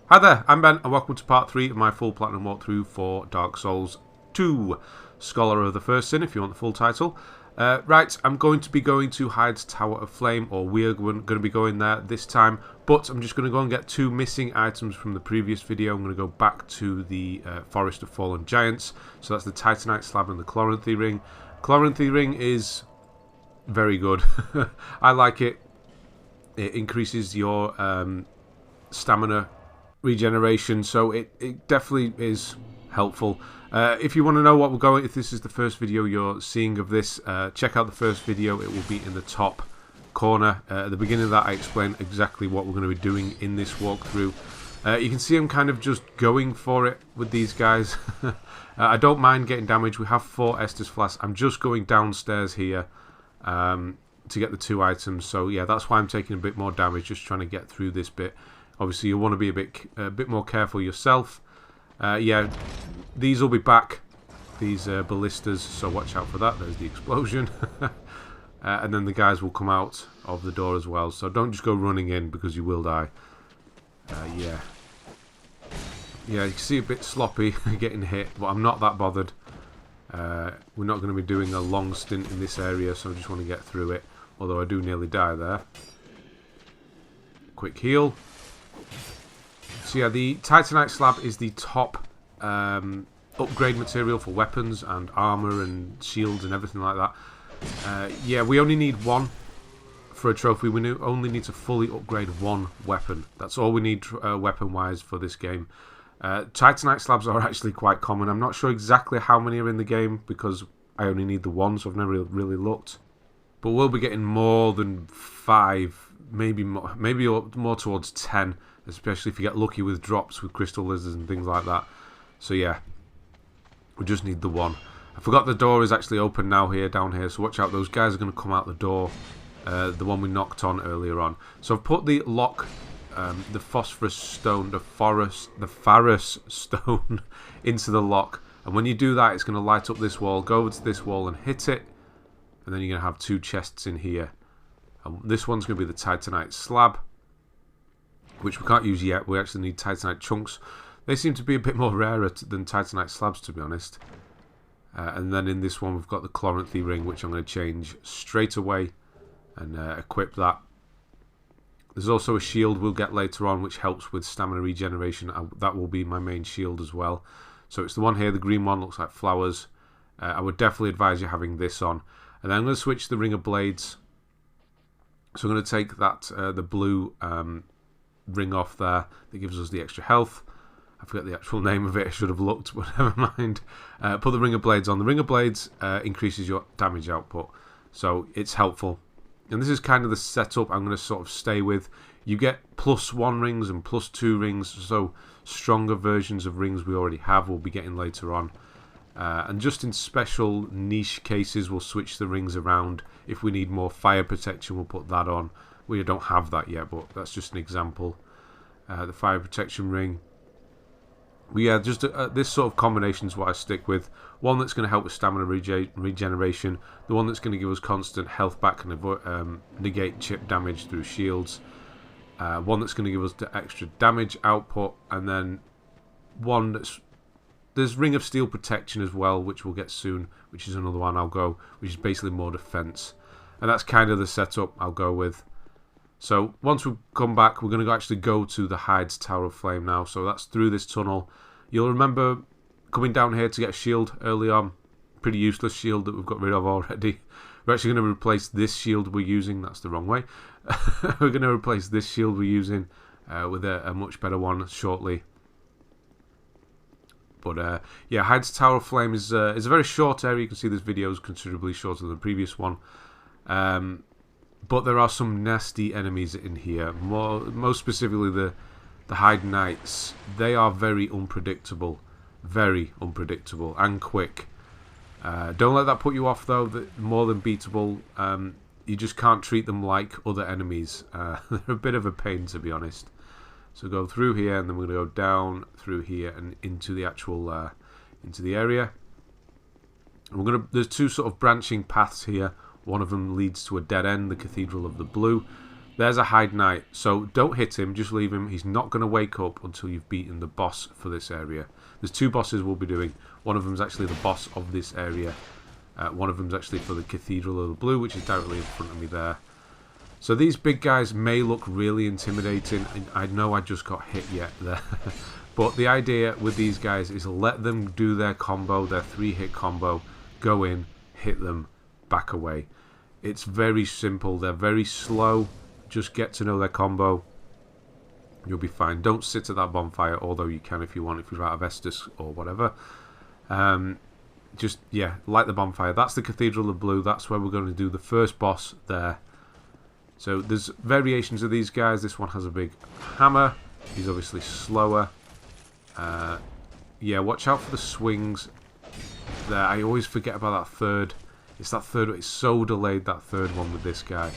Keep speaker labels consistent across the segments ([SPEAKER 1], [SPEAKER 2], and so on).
[SPEAKER 1] Hi there, I'm Ben and welcome to part 3 of my full platinum walkthrough for Dark Souls 2, Scholar of the First Sin if you want the full title. Right, I'm going to be going to Heide's Tower of Flame, or we're going to be going there this time, but I'm just going to go and get 2 missing items from the previous video. I'm going to go back to the Forest of Fallen Giants, so that's the Titanite Slab and the Chloranthy Ring. Chloranthy Ring is very good. I like it. It increases your stamina regeneration, so it definitely is helpful. If you want to know what we're going, if this is the first video you're seeing of this, check out the first video. It will be in the top corner. At the beginning of that I explain exactly what we're going to be doing in this walkthrough. You can see I'm kind of just going for it with these guys. I don't mind getting damage. We have 4 Estus Flasks. I'm just going downstairs here to get the 2 items, so yeah, that's why I'm taking a bit more damage, just trying to get through this bit. Obviously, you want to be a bit more careful yourself. Yeah, these will be back, these ballistas, so watch out for that. There's the explosion. And then the guys will come out of the door as well, so don't just go running in because you will die. Yeah, you can see a bit sloppy getting hit, but I'm not that bothered. We're not going to be doing a long stint in this area, so I just want to get through it, although I do nearly die there. Quick heal. So yeah, the Titanite Slab is the top upgrade material for weapons and armour and shields and everything like that. Yeah, we only need 1 for a trophy. We only need to fully upgrade 1 weapon. That's all we need weapon-wise for this game. Titanite Slabs are actually quite common. I'm not sure exactly how many are in the game because I only need the 1, so I've never really looked. But we'll be getting more than 5, maybe more towards 10. Especially if you get lucky with drops with crystal lizards and things like that. So yeah, we just need the 1. I forgot the door is actually open now here, down here, so watch out, those guys are going to come out the door. The one we knocked on earlier on. So I've put the lock, the phosphorus stone, the Pharros stone into the lock. And when you do that, it's going to light up this wall. Go over to this wall and hit it. And then you're going to have 2 chests in here. And this one's going to be the Titanite Slab, which we can't use yet. We actually need Titanite chunks. They seem to be a bit more rarer than Titanite slabs, to be honest. And then in this one we've got the Chloranthy ring, which I'm going to change straight away and equip that. There's also a shield we'll get later on, which helps with stamina regeneration. That will be my main shield as well. So it's the one here, the green one, looks like flowers. I would definitely advise you having this on. And then I'm going to switch the Ring of Blades. So I'm going to take that, the blue ring off there that gives us the extra health. I forget the actual name of it, I should have looked, but never mind. Put the Ring of Blades on. The Ring of Blades increases your damage output, so it's helpful. And this is kind of the setup I'm going to sort of stay with. You get +1 rings and +2 rings, so stronger versions of rings we already have we'll be getting later on. And just in special niche cases we'll switch the rings around. If we need more fire protection we'll put that on. We don't have that yet, but that's just an example. The fire protection ring. But yeah, just this sort of combination is what I stick with. One that's going to help with stamina regeneration. The one that's going to give us constant health back and negate chip damage through shields. One that's going to give us the extra damage output. And then one that's... There's Ring of Steel Protection as well, which we'll get soon. Which is another one I'll go. Which is basically more defense. And that's kind of the setup I'll go with. So once we come back, we're going to actually go to the Heide's Tower of Flame now. So that's through this tunnel. You'll remember coming down here to get a shield early on. Pretty useless shield that we've got rid of already. We're actually going to replace this shield we're using. That's the wrong way. We're going to replace this shield we're using with a much better one shortly. But yeah, Heide's Tower of Flame is a very short area. You can see this video is considerably shorter than the previous one. But there are some nasty enemies in here. Most specifically the Heide Knights. They are very unpredictable and quick. Don't let that put you off though. They're more than beatable. You just can't treat them like other enemies. They're a bit of a pain, to be honest. So go through here, and then we're going to go down through here and into the actual into the area. And there's 2 sort of branching paths here. One of them leads to a dead end, the Cathedral of the Blue. There's a Heide Knight, so don't hit him, just leave him. He's not going to wake up until you've beaten the boss for this area. There's 2 bosses we'll be doing. One of them's actually the boss of this area. One of them's actually for the Cathedral of the Blue, which is directly in front of me there. So these big guys may look really intimidating. I know I just got hit yet there. But the idea with these guys is let them do their combo, their 3-hit combo. Go in, hit them, back away. It's very simple. They're very slow. Just get to know their combo. You'll be fine. Don't sit at that bonfire, although you can if you want, if you're out of Estus or whatever. Just, yeah, light the bonfire. That's the Cathedral of Blue. That's where we're going to do the first boss there. So there's variations of these guys. This one has a big hammer. He's obviously slower. Yeah, watch out for the swings there. I always forget about that third. It's that third. It's so delayed, that third one with this guy.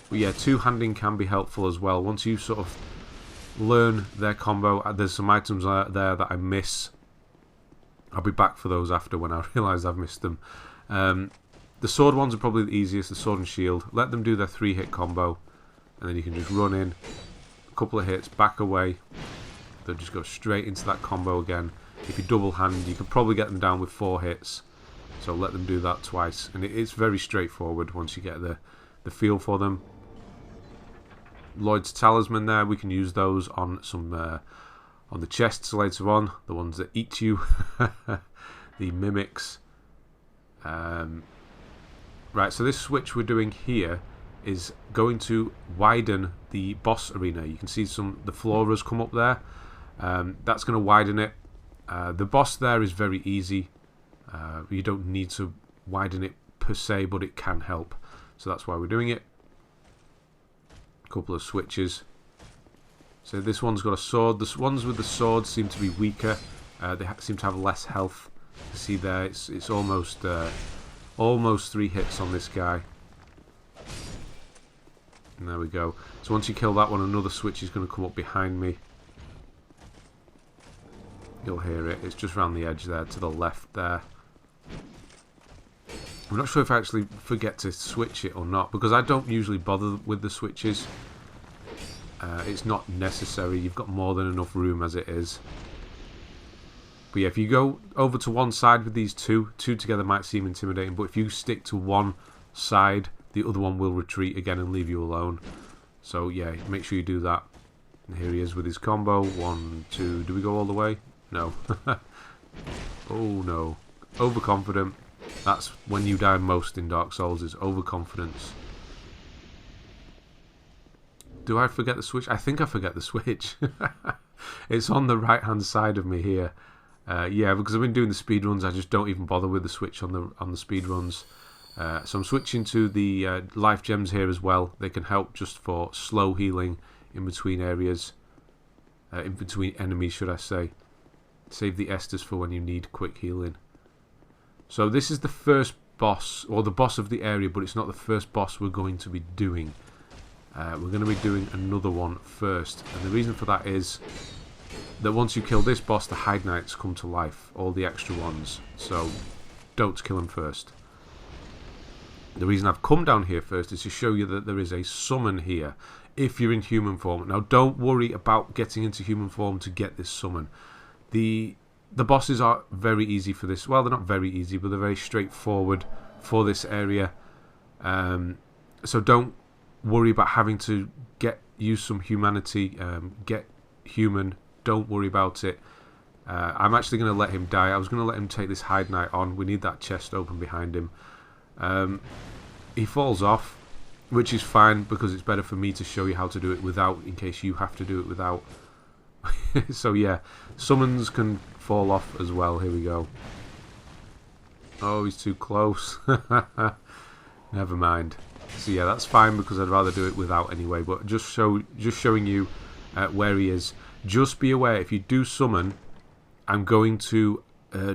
[SPEAKER 1] But yeah, 2-handing can be helpful as well. Once you sort of learn their combo, there's some items there that I miss. I'll be back for those after when I realise I've missed them. The sword ones are probably the easiest, the sword and shield. Let them do their 3-hit combo, and then you can just run in, a couple of hits, back away. They'll just go straight into that combo again. If you double hand, you can probably get them down with 4 hits. So let them do that twice, and it's very straightforward once you get the feel for them. Lloyd's Talisman there, we can use those on some on the chests later on, the ones that eat you, the mimics. Right, so this switch we're doing here is going to widen the boss arena. You can see the floras come up there. That's going to widen it. The boss there is very easy. You don't need to widen it per se, but it can help. So that's why we're doing it. Couple of switches. So this one's got a sword. The ones with the swords seem to be weaker. They seem to have less health. You see there, it's almost 3 hits on this guy. And there we go. So once you kill that one, another switch is going to come up behind me. You'll hear it. It's just around the edge there, to the left there. I'm not sure if I actually forget to switch it or not, because I don't usually bother with the switches. It's not necessary. You've got more than enough room as it is. But yeah, if you go over to one side with these two together might seem intimidating, but if you stick to one side, the other one will retreat again and leave you alone. So yeah, make sure you do that. And here he is with his combo. 1, 2. Do we go all the way? No. Oh no. Overconfident. That's when you die most in Dark Souls, is overconfidence. Do I forget the switch? I think I forget the switch. It's on the right hand side of me here. Yeah, because I've been doing the speed runs, I just don't even bother with the switch on the speed runs. So I'm switching to the life gems here as well. They can help just for slow healing in between areas, in between enemies, should I say. Save the Estus for when you need quick healing. So this is the first boss, or the boss of the area, but it's not the first boss we're going to be doing. We're going to be doing another one first, and the reason for that is that once you kill this boss, the Heide Knights come to life, all the extra ones, so don't kill them first. The reason I've come down here first is to show you that there is a summon here, if you're in human form. Now don't worry about getting into human form to get this summon. The bosses are very easy for this. Well, they're not very easy, but they're very straightforward for this area. So don't worry about having to use some humanity, get human. Don't worry about it. I'm actually going to let him die. I was going to let him take this Heide Knight on. We need that chest open behind him. He falls off, which is fine, because it's better for me to show you how to do it without, in case you have to do it without. So yeah, summons can fall off as well. Here we go. Oh, he's too close. Never mind. So yeah, that's fine, because I'd rather do it without anyway. But just showing you where he is. Just be aware, if you do summon, I'm going to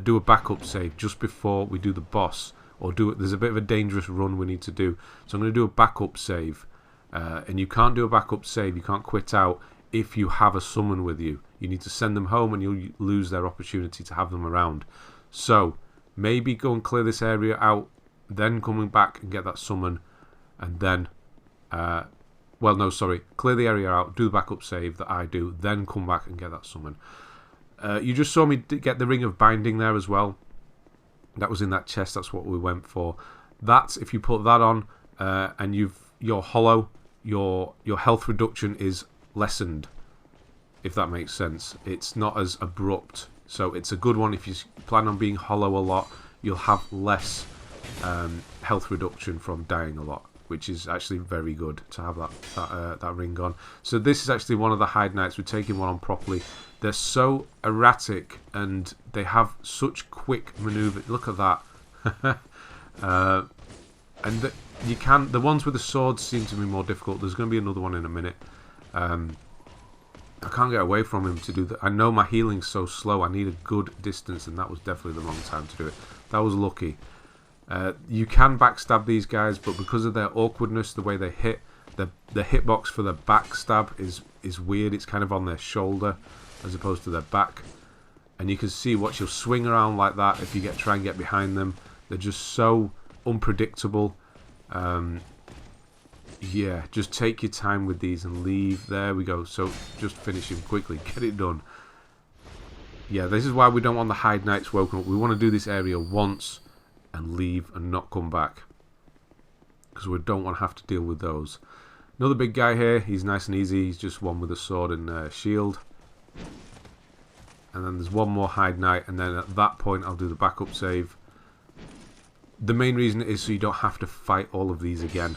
[SPEAKER 1] do a backup save just before we do the boss, or there's a bit of a dangerous run we need to do. So I'm going to do a backup save, and you can't do a backup save. You can't quit out if you have a summon with you. You need to send them home, and you'll lose their opportunity to have them around. So maybe go and clear this area out, then coming back and get that summon, and then Well, no, sorry. Clear the area out, do the backup save that I do, then come back and get that summon. You just saw me get the Ring of Binding there as well. That was in that chest, that's what we went for. That's, if you put that on and you're hollow, your health reduction is lessened, if that makes sense. It's not as abrupt, so it's a good one. If you plan on being hollow a lot, you'll have less health reduction from dying a lot, which is actually very good to have that ring on. So this is actually one of the Heide Knights. We're taking one on properly. They're so erratic and they have such quick maneuver. Look at that. And the ones with the swords seem to be more difficult. There's going to be another one in a minute. I can't get away from him to do that. I know my healing's so slow. I need a good distance, and that was definitely the wrong time to do it. That was lucky. You can backstab these guys, but because of their awkwardness, the way they hit, the hitbox for the backstab is weird. It's kind of on their shoulder as opposed to their back. And you can see what you'll swing around like that if you try and get behind them. They're just so unpredictable. Yeah, just take your time with these and leave. There we go. So just finish him quickly. Get it done. Yeah, this is why we don't want the Heide Knights woken up. We want to do this area once and leave and not come back, because we don't want to have to deal with those. Another big guy here. He's nice and easy. He's just one with a sword and shield. And then there's one more Heide Knight, and then at that point I'll do the backup save. The main reason is so you don't have to fight all of these again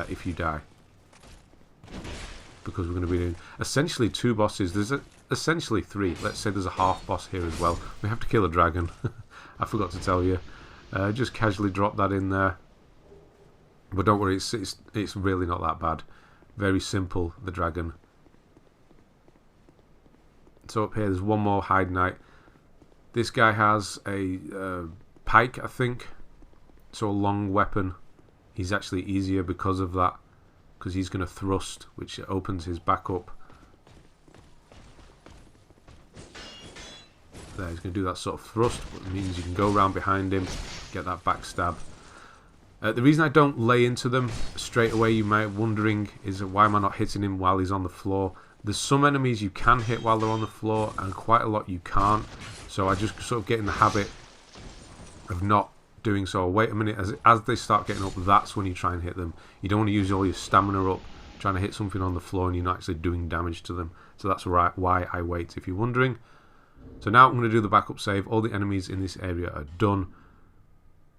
[SPEAKER 1] if you die, because we're going to be doing essentially 2 bosses. There's essentially 3. Let's say there's a half boss here as well. We have to kill a dragon. I forgot to tell you. Just casually drop that in there. But don't worry, it's really not that bad. Very simple, the dragon. So up here there's one more Heide Knight. This guy has a pike, I think. So a long weapon. He's actually easier because of that, because he's going to thrust, which opens his back up. There, he's going to do that sort of thrust, which means you can go around behind him, get that backstab. The reason I don't lay into them straight away, you might be wondering, is why am I not hitting him while he's on the floor? There's some enemies you can hit while they're on the floor, and quite a lot you can't. So I just sort of get in the habit of not doing so. Wait a minute, as they start getting up, that's when you try and hit them. You don't want to use all your stamina up trying to hit something on the floor and you're not actually doing damage to them. So that's why I wait, if you're wondering. So now I'm going to do the backup save. All the enemies in this area are done.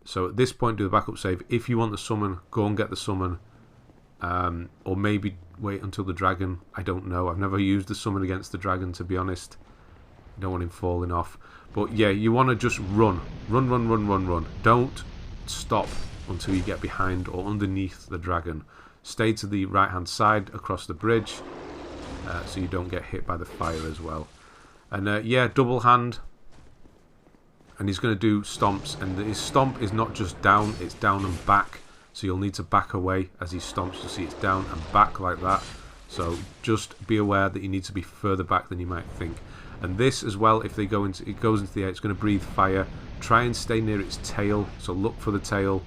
[SPEAKER 1] So at this point, do the backup save. If you want the summon, go and get the summon. Or maybe wait until the dragon. I don't know. I've never used the summon against the dragon, to be honest. I don't want him falling off. But yeah, you want to just run. Run, run, run, run, run. Don't stop until you get behind or underneath the dragon. Stay to the right-hand side across the bridge, so you don't get hit by the fire as well. And yeah, double hand. And he's going to do stomps. And his stomp is not just down, it's down and back. So you'll need to back away as he stomps. You'll see it's down and back like that. So just be aware that you need to be further back than you might think. And this as well, if they goes into the air, it's going to breathe fire. Try and stay near its tail, so look for the tail.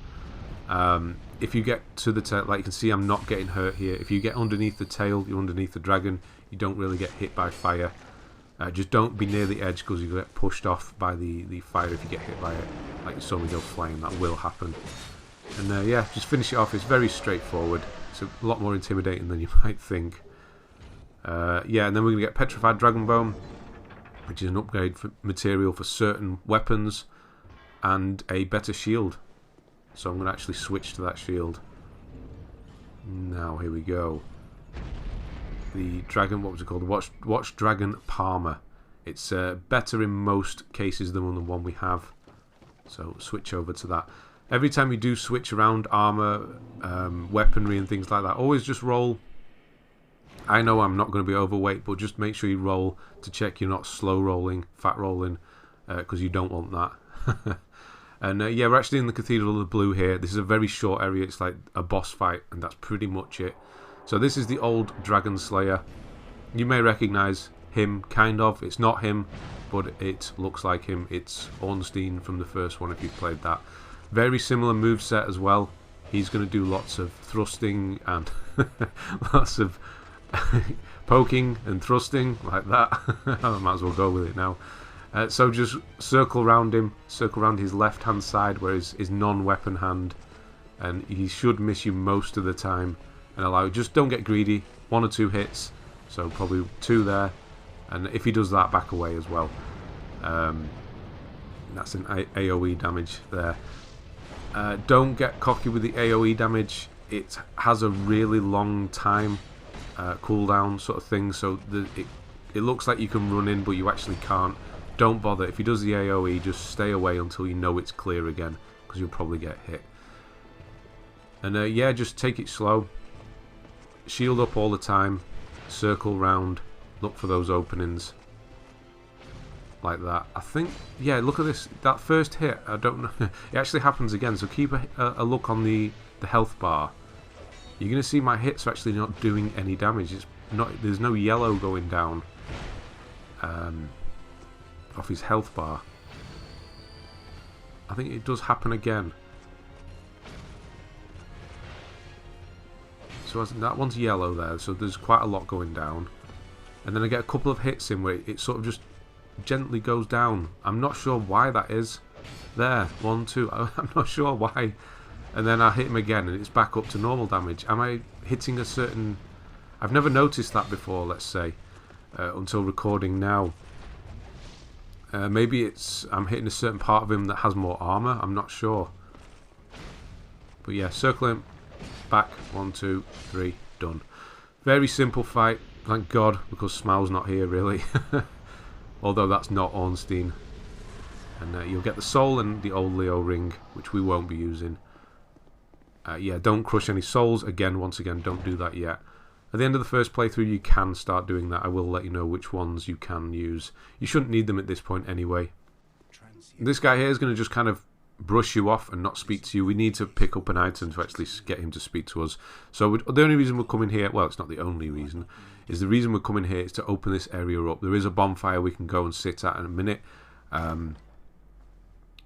[SPEAKER 1] If you get to the tail, like you can see, I'm not getting hurt here. If you get underneath the tail, you're underneath the dragon, you don't really get hit by fire. Just don't be near the edge, because you get pushed off by the fire if you get hit by it. Like you saw me go flying, that will happen. And yeah, just finish it off. It's very straightforward. It's a lot more intimidating than you might think. Yeah, and then we're going to get Petrified Dragon Bone, which is an upgrade material for certain weapons, and a better shield. So I'm going to actually switch to that shield. Now, here we go. The dragon, what was it called? The Watchdragon Parma. It's better in most cases than the one we have. So switch over to that. Every time you do switch around armour, weaponry and things like that, always just roll. I know I'm not going to be overweight, but just make sure you roll to check you're not slow rolling, fat rolling, because you don't want that. And yeah, we're actually in the Cathedral of the Blue here. This is a very short area. It's like a boss fight, and that's pretty much it. So this is the old Dragonslayer. You may recognise him, kind of. It's not him, but it looks like him. It's Ornstein from the first one, if you've played that. Very similar moveset as well. he's going to do lots of thrusting and lots of poking and thrusting like that. I might as well go with it now. So just circle around him, circle around his left hand side where his non-weapon hand, and he should miss you most of the time and allow, just don't get greedy, 1 or 2 hits, so probably 2 there, and if he does that, back away as well. That's an AoE damage there. Don't get cocky with the AoE damage. It has a really long time cooldown sort of thing, so it looks like you can run in, but you actually can't. Don't bother. If he does the AoE, just stay away until you know it's clear again, because you'll probably get hit. And yeah, just take it slow. Shield up all the time. Circle round. Look for those openings. Like that. I think, yeah, look at this. That first hit, I don't know. It actually happens again, so keep a look on the health bar. You're going to see my hits are actually not doing any damage. It's not. There's no yellow going down off his health bar. I think it does happen again. So that one's yellow there, so there's quite a lot going down. And then I get a couple of hits in where it sort of just gently goes down. I'm not sure why that is. There, 1, 2. I'm not sure why. And then I hit him again and it's back up to normal damage. Am I hitting a certain... I've never noticed that before, let's say, until recording now. Maybe it's I'm hitting a certain part of him that has more armour. I'm not sure. But yeah, circle him. Back. 1, 2, 3. Done. Very simple fight. Thank God, because Smile's not here, really. Although that's not Ornstein. And you'll get the soul and the old Leo ring, which we won't be using. Yeah, don't crush any souls. Again, once again, don't do that yet. At the end of the first playthrough, you can start doing that. I will let you know which ones you can use. You shouldn't need them at this point anyway. This guy here is going to just kind of brush you off and not speak to you. We need to pick up an item to actually get him to speak to us. So the only reason we're coming here, well, it's not the only reason, is the reason we're coming here is to open this area up. There is a bonfire we can go and sit at in a minute.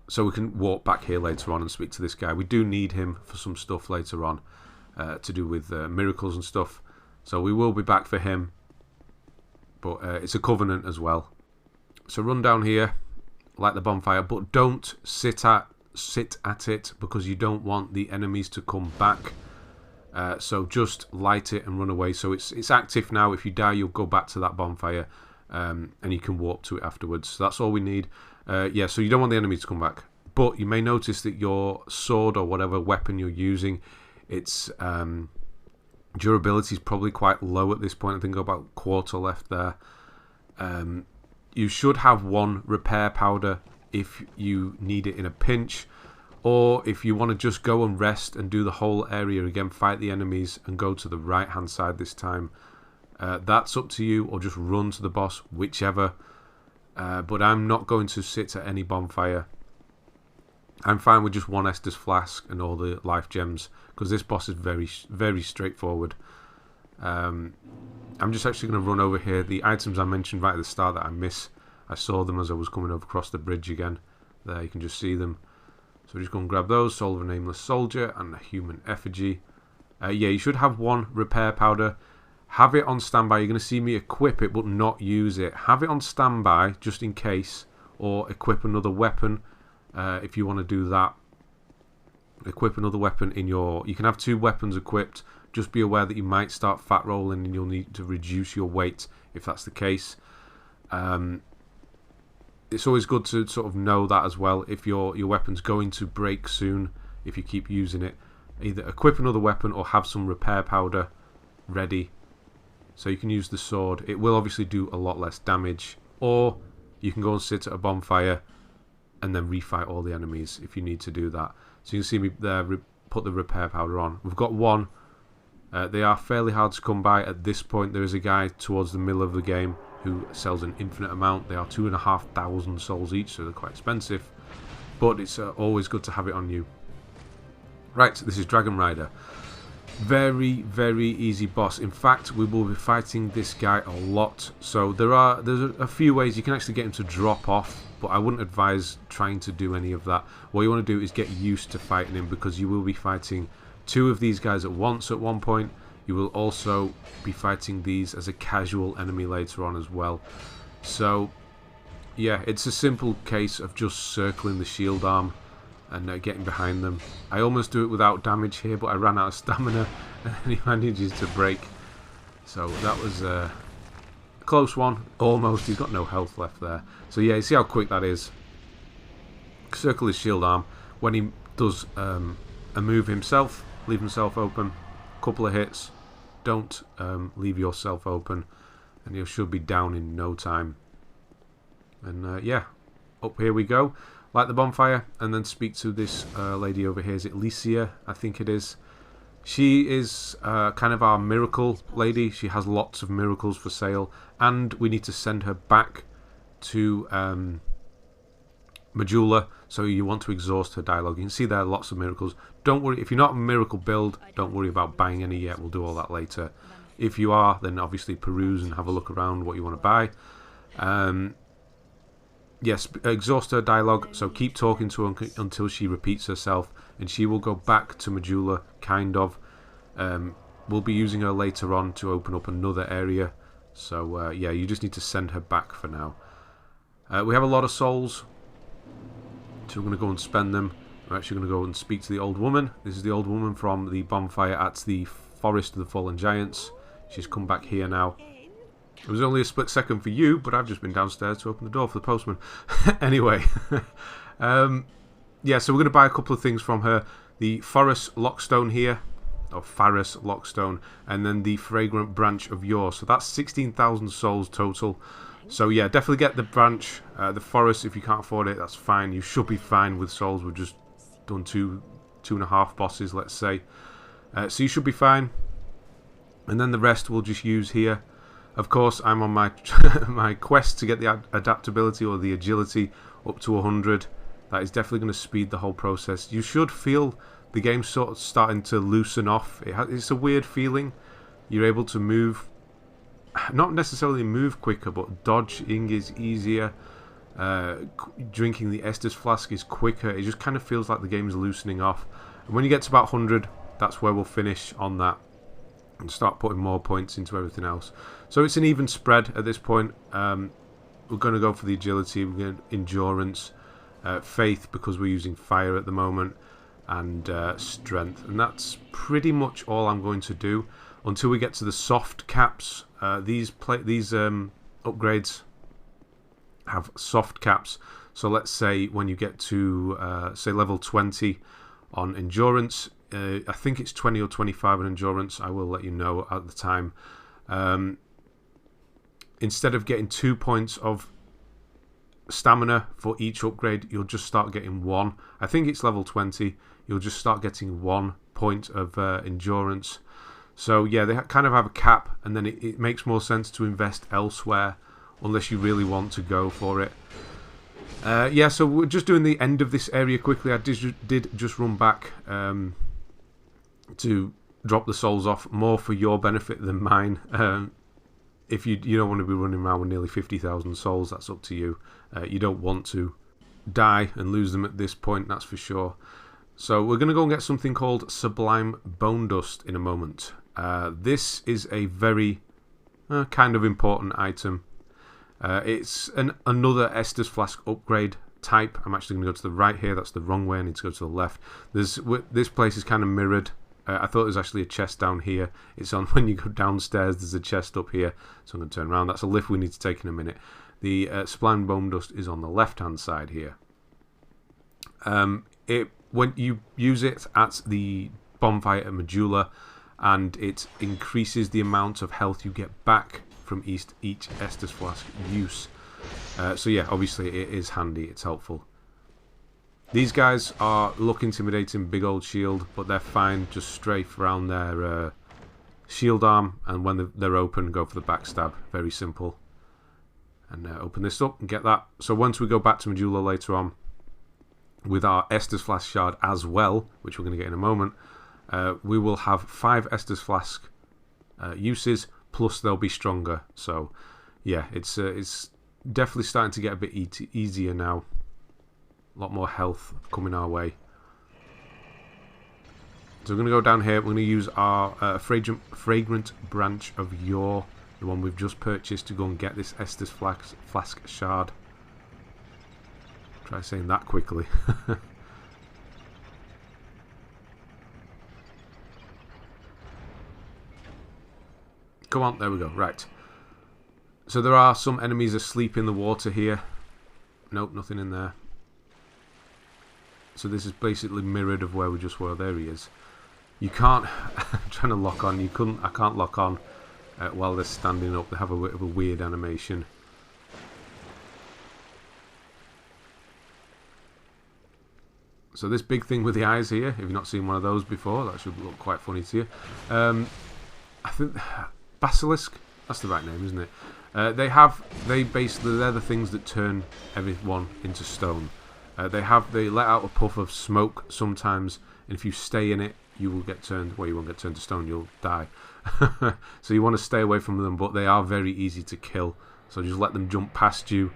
[SPEAKER 1] So we can walk back here later on and speak to this guy. We do need him for some stuff later on to do with miracles and stuff. So we will be back for him. But it's a covenant as well. So run down here, light the bonfire, but don't sit at it because you don't want the enemies to come back. So just light it and run away. So it's active now. If you die, you'll go back to that bonfire and you can walk to it afterwards. So that's all we need. Yeah, so you don't want the enemies to come back. But you may notice that your sword or whatever weapon you're using, its durability is probably quite low at this point. I think about a quarter left there. You should have 1 repair powder if you need it in a pinch, or if you want to just go and rest and do the whole area again, fight the enemies and go to the right hand side this time. That's up to you, or just run to the boss, whichever. But I'm not going to sit at any bonfire. I'm fine with just 1 Estus Flask and all the life gems, because this boss is very, very straightforward. I'm just actually going to run over here. The items I mentioned right at the start that I miss, I saw them as I was coming over across the bridge again. There, you can just see them. So just go and grab those. Soul of a Nameless Soldier and a Human Effigy. Yeah, you should have 1 repair powder. Have it on standby. You're going to see me equip it but not use it. Have it on standby just in case, or equip another weapon if you want to do that. Equip another weapon in your... You can have 2 weapons equipped. Just be aware that you might start fat rolling and you'll need to reduce your weight if that's the case. It's always good to sort of know that as well. If your weapon's going to break soon, if you keep using it, either equip another weapon or have some repair powder ready. So you can use the sword. It will obviously do a lot less damage. Or you can go and sit at a bonfire and then refight all the enemies if you need to do that. So you can see me there put the repair powder on. We've got 1. They are fairly hard to come by at this point. There is a guy towards the middle of the game who sells an infinite amount. They are 2,500 souls each, so they're quite expensive. But it's always good to have it on you. Right, so this is Dragonrider. Very, very easy boss. In fact, we will be fighting this guy a lot. So there's a few ways you can actually get him to drop off, but I wouldn't advise trying to do any of that. What you want to do is get used to fighting him, because you will be fighting 2 of these guys at once at one point. You will also be fighting these as a casual enemy later on as well. So yeah, it's a simple case of just circling the shield arm and getting behind them. I almost do it without damage here, but I ran out of stamina and he manages to break. So that was a close one, almost. He's got no health left there. So yeah, you see how quick that is. Circle his shield arm. When he does a move himself, leave himself open. Couple of hits. Don't leave yourself open, and you should be down in no time. And yeah, up here we go. Light the bonfire, and then speak to this lady over here. Is it Licia? I think it is. She is kind of our miracle lady. She has lots of miracles for sale, and we need to send her back to Majula. So you want to exhaust her dialogue. You can see there are lots of miracles. Don't worry, if you're not a miracle build, don't worry about buying any yet. We'll do all that later. If you are, then obviously peruse and have a look around what you want to buy. Yes, exhaust her dialogue, so keep talking to her until she repeats herself, and she will go back to Majula, kind of. We'll be using her later on to open up another area. So yeah, you just need to send her back for now. We have a lot of souls, so we're going to go and spend them. We're actually going to go and speak to the old woman. This is the old woman from the bonfire at the Forest of the Fallen Giants. She's come back here now. It was only a split second for you, but I've just been downstairs to open the door for the postman. Anyway, yeah, so we're going to buy a couple of things from her. The Pharros Lockstone here, or Pharros Lockstone, and then the Fragrant branch of Yore. So that's 16,000 souls total. So yeah, definitely get the branch. The Pharros, if you can't afford it, that's fine. You should be fine with souls. We've just done two and a half bosses, let's say. So you should be fine. And then the rest we'll just use here. Of course, I'm on my my quest to get the adaptability or the agility up to 100. That is definitely going to speed the whole process. You should feel the game sort of starting to loosen off. It's a weird feeling. You're able to move, not necessarily move quicker, but dodging is easier. Drinking the Estus flask is quicker. It just kind of feels like the game's loosening off. And when you get to about 100, that's where we'll finish on that and start putting more points into everything else. So it's an even spread at this point. We're going to go for the agility, we're going to endurance, faith because we're using fire at the moment, and strength. And that's pretty much all I'm going to do until we get to the soft caps. These upgrades have soft caps. So let's say when you get to say level 20 on endurance, I think it's 20 or 25 on endurance. I will let you know at the time. Instead of getting 2 points of stamina for each upgrade, you'll just start getting 1. I think it's level 20. You'll just start getting 1 point of endurance. So yeah, they kind of have a cap, and then it makes more sense to invest elsewhere unless you really want to go for it. Yeah, so we're just doing the end of this area quickly. I did just run back to drop the souls off, more for your benefit than mine. If you don't want to be running around with nearly 50,000 souls, that's up to you. You don't want to die and lose them at this point, that's for sure. So we're going to go and get something called Sublime Bone Dust in a moment. This is a very kind of important item. It's another Estus Flask upgrade type. I'm actually going to go to the right here. That's the wrong way. I need to go to the left. This place is kind of mirrored. I thought there was actually a chest down here. It's on when you go downstairs. There's a chest up here. So I'm going to turn around. That's a lift we need to take in a minute. The Sublime Bone Dust is on the left-hand side here. When you use it at the bonfire at Majula, and it increases the amount of health you get back from each Estus Flask use. So yeah, obviously it is handy. It's helpful. These guys look intimidating, big old shield, but they're fine. Just strafe around their shield arm, and when they're open, go for the backstab. Very simple. And open this up and get that. So once we go back to Majula later on, with our Estus Flask shard as well, which we're going to get in a moment, we will have 5 Estus Flask uses, plus they'll be stronger. So yeah, it's definitely starting to get a bit easier now. A lot more health coming our way. So we're going to go down here. We're going to use our fragrant branch of Yore, the one we've just purchased, to go and get this Estus Flask shard. Try saying that quickly. Come on, there we go. Right. So there are some enemies asleep in the water here. Nope, nothing in there. So this is basically mirrored of where we just were. There he is. You can't... I'm trying to lock on. I can't lock on while they're standing up. They have a bit of a weird animation. So this big thing with the eyes here, if you've not seen one of those before, that should look quite funny to you. I think... Basilisk? That's the right name, isn't it? They're the things that turn everyone into stone. They let out a puff of smoke sometimes, and if you stay in it, you will get turned. Well, you won't get turned to stone. You'll die. So you want to stay away from them, but they are very easy to kill. So just let them jump past you,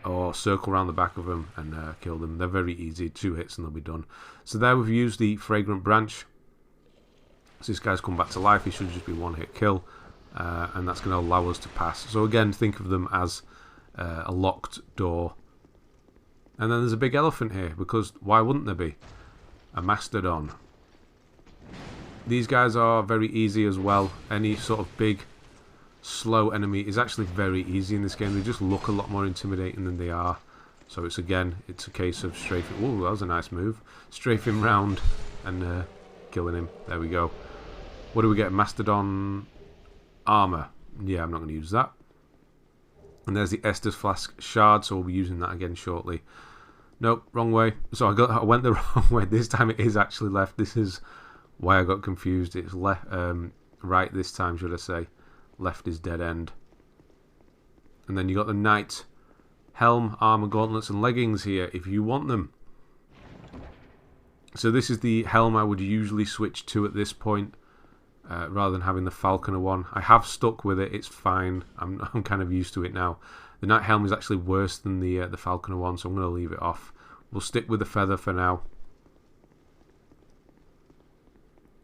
[SPEAKER 1] or circle around the back of them and kill them. They're very easy. 2 hits and they'll be done. So there we've used the Fragrant branch. So this guy's come back to life. He should just be 1-hit kill, and that's going to allow us to pass. So again, think of them as a locked door. And then there's a big elephant here, because why wouldn't there be? A Mastodon. These guys are very easy as well. Any sort of big, slow enemy is actually very easy in this game. They just look a lot more intimidating than they are. So it's a case of strafing. Oh, that was a nice move. Strafing round and killing him. There we go. What do we get? Mastodon armour. Yeah, I'm not going to use that. And there's the Estus Flask shard, so we'll be using that again shortly. Nope, wrong way. So I went the wrong way. This time it is actually left. This is why I got confused. It's right this time, should I say. Left is dead end. And then you got the Knight. Helm, Armour, Gauntlets and Leggings here, if you want them. So this is the Helm I would usually switch to at this point, rather than having the Falconer one. I have stuck with it, it's fine. I'm kind of used to it now. The Knight Helm is actually worse than the Falconer one, so I'm going to leave it off. We'll stick with the Feather for now.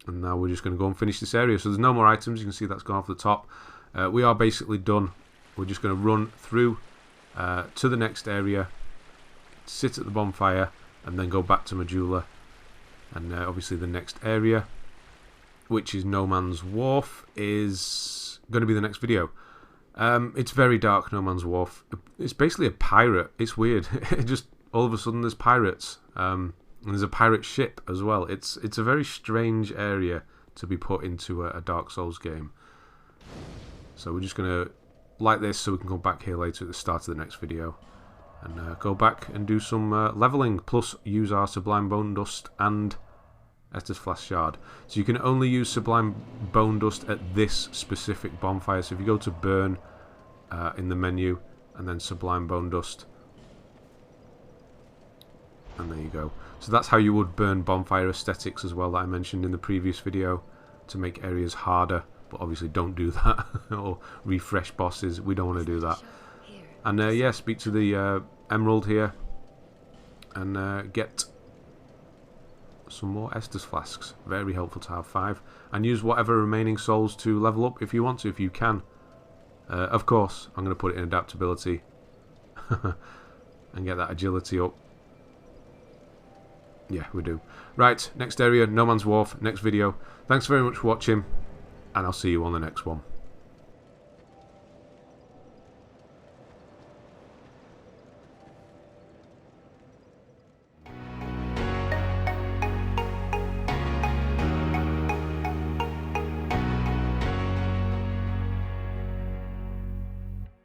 [SPEAKER 1] And now we're just going to go and finish this area. So there's no more items, you can see that's gone off the top. We are basically done. We're just going to run through to the next area, sit at the bonfire, and then go back to Majula. And obviously the next area, which is No Man's Wharf, is going to be the next video. It's very dark, No Man's Wharf. It's basically a pirate. It's weird. It just all of a sudden there's pirates, and there's a pirate ship as well. It's a very strange area to be put into a Dark Souls game. So we're just going to light this so we can go back here later at the start of the next video and go back and do some leveling, plus use our Sublime Bone Dust and Estus Flask Shard. So you can only use Sublime Bone Dust at this specific bonfire. So if you go to Burn in the menu and then Sublime Bone Dust, and there you go. So that's how you would burn bonfire aesthetics as well that I mentioned in the previous video to make areas harder. But obviously don't do that or refresh bosses. We don't want to do that. And yeah, speak to the Emerald here and get some more Estus Flasks. Very helpful to have 5. And use whatever remaining souls to level up if you want to, if you can. Of course, I'm going to put it in adaptability and get that agility up. Yeah, we do. Right, next area, No Man's Wharf, next video. Thanks very much for watching, and I'll see you on the next one.